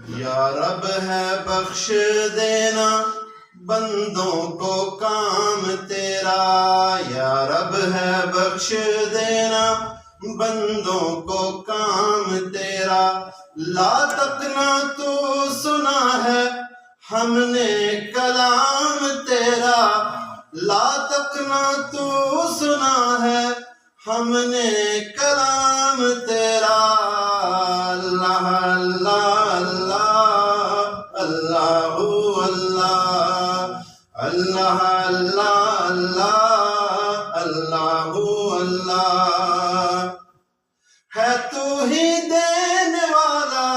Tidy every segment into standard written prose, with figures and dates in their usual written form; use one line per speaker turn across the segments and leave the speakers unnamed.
یا رب ہے بخش دینا بندوں کو کام تیرا، یا رب ہے بخش دینا بندوں کو کام تیرا، لا تکنا تو سنا ہے ہم نے کلام تیرا، لا تکنا تو سنا ہے ہم نے کلام تیرا، اللہ اللہ اللہ اللہ اللہ اللہ اللہ اللہ اللہ ہے تو ہی دینے والا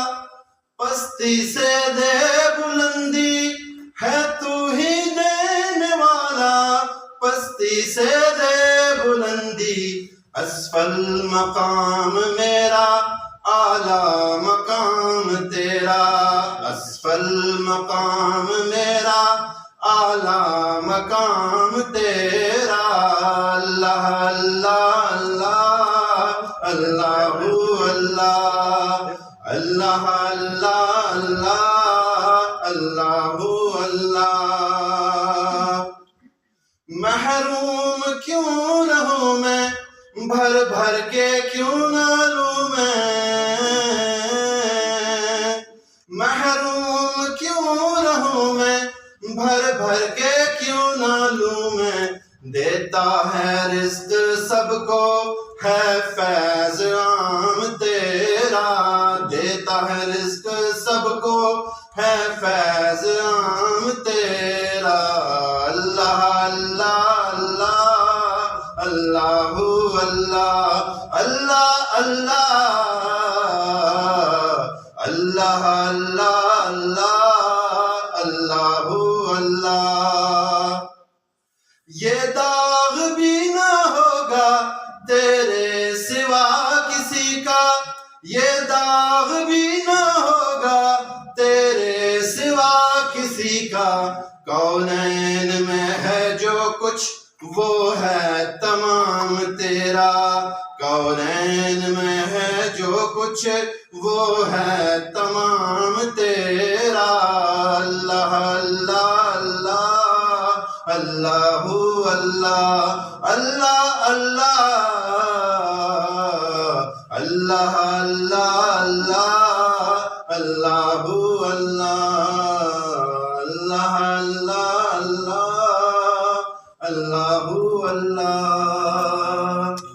پستی سے دے بلندی، ہے تو ہی دینے والا پستی سے دے بلندی، اسفل مقام میرا اعلیٰ مقام تیرا، اسفل مقام میرا اعلیٰ مقام تیرا، اللہ اللہ اللہ اللہ اللہ اللہ اللہ اللہ اللہ، محروم کیوں رہوں میں بھر بھر کے کیوں نہ لوں میں، محروم کیوں رہوں میں بھر بھر کے کیوں نہ لوں میں، دیتا ہے رزق سب کو ہے فیض عام تیرا، دیتا ہے رزق سب کو ہے فیض عام تیرا، اللہ اللہ اللہ اللہ اللہ اللہ اللہ اللہ اللہ اللہ اللہ، یہ داغ بھی نہ ہوگا تیرے سوا کسی کا، یہ داغ بھی نہ ہوگا تیرے سوا کسی کا، کونین میں ہے جو کچھ وہ ہے تمام تیرا، کونین میں ہے جو کچھ وہ ہے تمام تیرا، اللہ اللہ اللہ اللہ اللہ اللہ اللہ